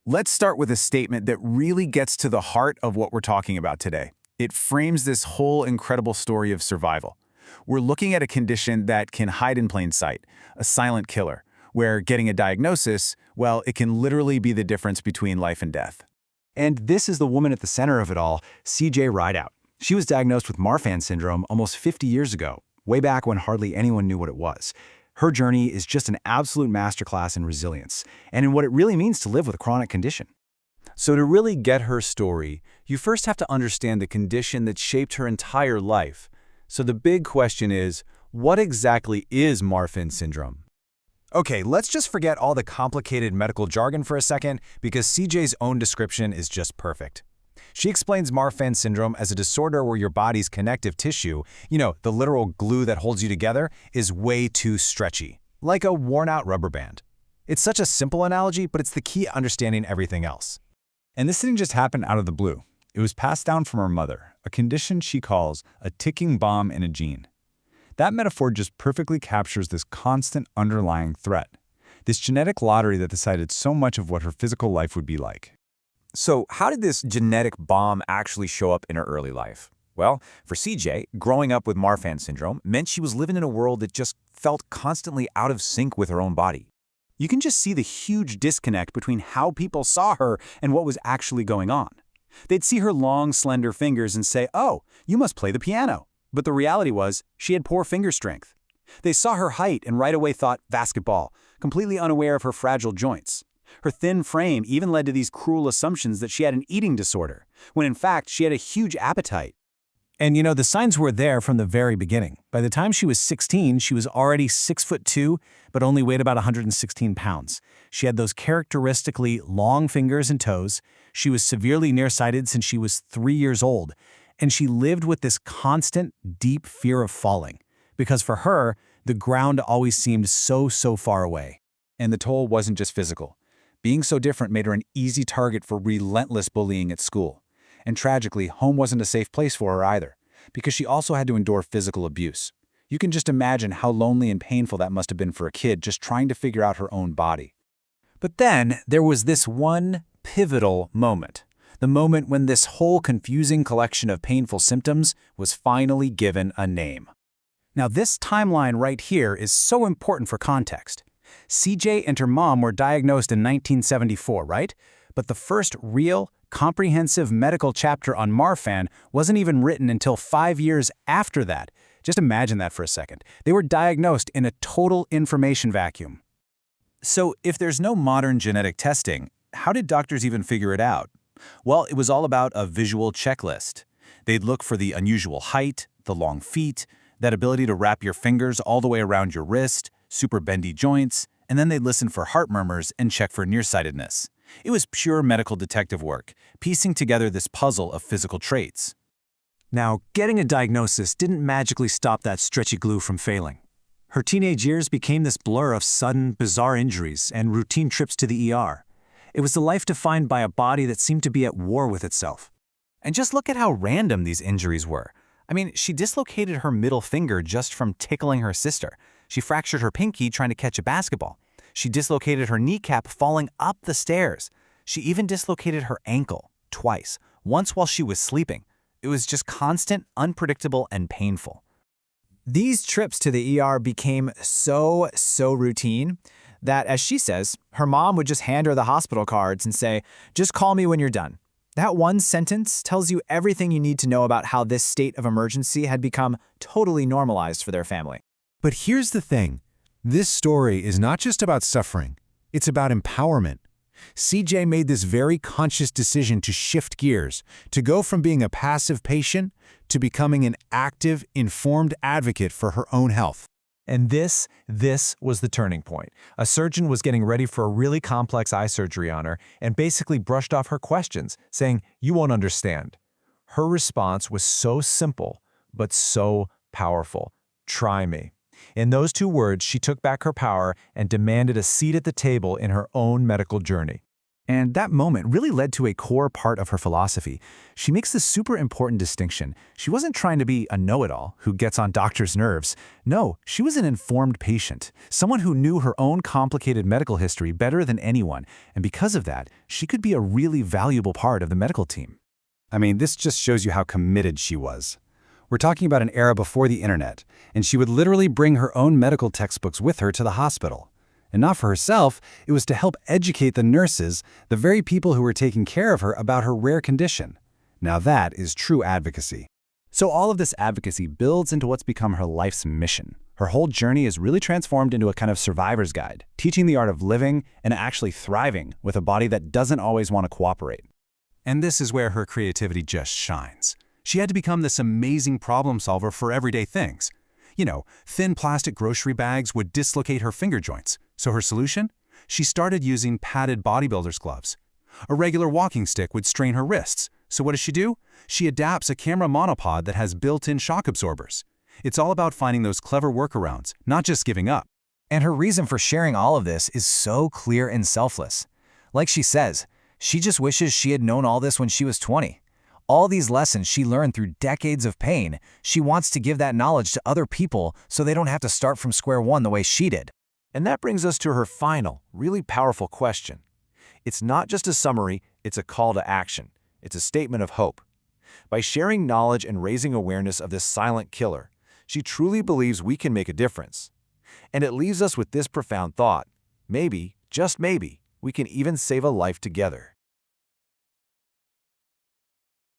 Let's start with a statement that really gets to the heart of what we're talking about today. It frames this whole incredible story of survival. We're looking at a condition that can hide in plain sight, a silent killer, where getting a diagnosis, well, it can literally be the difference between life and death. And this is the woman at the center of it all, CJ Rideout. She was diagnosed with Marfan Syndrome almost 50 years ago, way back when hardly anyone knew what it was. Her journey is just an absolute masterclass in resilience and in what it really means to live with a chronic condition. So to really get her story, you first have to understand the condition that shaped her entire life. So the big question is, what exactly is Marfan syndrome? Okay, let's just forget all the complicated medical jargon for a second because CJ's own description is just perfect. She explains Marfan syndrome as a disorder where your body's connective tissue, the literal glue that holds you together, is way too stretchy, like a worn-out rubber band. It's such a simple analogy, but it's the key to understanding everything else. And this didn't just happen out of the blue. It was passed down from her mother, a condition she calls a ticking bomb in a gene. That metaphor just perfectly captures this constant underlying threat, this genetic lottery that decided so much of what her physical life would be like. So how did this genetic bomb actually show up in her early life? Well, for CJ, growing up with Marfan syndrome meant she was living in a world that just felt constantly out of sync with her own body. You can just see the huge disconnect between how people saw her and what was actually going on. They'd see her long, slender fingers and say, "Oh, you must play the piano." But the reality was, she had poor finger strength. They saw her height and right away thought basketball, completely unaware of her fragile joints. Her thin frame even led to these cruel assumptions that she had an eating disorder, when in fact she had a huge appetite. And the signs were there from the very beginning. By the time she was 16, she was already 6'2", but only weighed about 116 pounds. She had those characteristically long fingers and toes. She was severely nearsighted since she was 3 years old. And she lived with this constant, deep fear of falling. Because for her, the ground always seemed so far away. And the toll wasn't just physical. Being so different made her an easy target for relentless bullying at school. And tragically, home wasn't a safe place for her either, because she also had to endure physical abuse. You can just imagine how lonely and painful that must have been for a kid just trying to figure out her own body. But then there was this one pivotal moment. The moment when this whole confusing collection of painful symptoms was finally given a name. Now this timeline right here is so important for context. CJ and her mom were diagnosed in 1974, right? But the first real, comprehensive medical chapter on Marfan wasn't even written until 5 years after that. Just imagine that for a second. They were diagnosed in a total information vacuum. So if there's no modern genetic testing, how did doctors even figure it out? Well, it was all about a visual checklist. They'd look for the unusual height, the long feet, that ability to wrap your fingers all the way around your wrist, super bendy joints, and then they'd listen for heart murmurs and check for nearsightedness. It was pure medical detective work, piecing together this puzzle of physical traits. Now, getting a diagnosis didn't magically stop that stretchy glue from failing. Her teenage years became this blur of sudden, bizarre injuries and routine trips to the ER. It was a life defined by a body that seemed to be at war with itself. And just look at how random these injuries were. I mean, she dislocated her middle finger just from tickling her sister. She fractured her pinky trying to catch a basketball. She dislocated her kneecap falling up the stairs. She even dislocated her ankle twice, once while she was sleeping. It was just constant, unpredictable, and painful. These trips to the ER became so routine that, as she says, her mom would just hand her the hospital cards and say, "Just call me when you're done." That one sentence tells you everything you need to know about how this state of emergency had become totally normalized for their family. But here's the thing. This story is not just about suffering. It's about empowerment. CJ made this very conscious decision to shift gears, to go from being a passive patient to becoming an active, informed advocate for her own health. And this was the turning point. A surgeon was getting ready for a really complex eye surgery on her and basically brushed off her questions, saying, "You won't understand." Her response was so simple, but so powerful. "Try me." In those 2 words, she took back her power and demanded a seat at the table in her own medical journey. And that moment really led to a core part of her philosophy. She makes this super important distinction. She wasn't trying to be a know-it-all who gets on doctors' nerves. No, she was an informed patient, someone who knew her own complicated medical history better than anyone, and because of that, she could be a really valuable part of the medical team. I mean, this just shows you how committed she was. We're talking about an era before the internet, and she would literally bring her own medical textbooks with her to the hospital. And not for herself, it was to help educate the nurses, the very people who were taking care of her, about her rare condition. Now that is true advocacy. So all of this advocacy builds into what's become her life's mission. Her whole journey is really transformed into a kind of survivor's guide, teaching the art of living and actually thriving with a body that doesn't always want to cooperate. And this is where her creativity just shines. She had to become this amazing problem solver for everyday things. You know, thin plastic grocery bags would dislocate her finger joints. So her solution? She started using padded bodybuilder's gloves. A regular walking stick would strain her wrists. So what does she do? She adapts a camera monopod that has built-in shock absorbers. It's all about finding those clever workarounds, not just giving up. And her reason for sharing all of this is so clear and selfless. Like she says, she just wishes she had known all this when she was 20. All these lessons she learned through decades of pain, she wants to give that knowledge to other people so they don't have to start from square one the way she did. And that brings us to her final, really powerful question. It's not just a summary, it's a call to action. It's a statement of hope. By sharing knowledge and raising awareness of this silent killer, she truly believes we can make a difference. And it leaves us with this profound thought. Maybe, just maybe, we can even save a life together.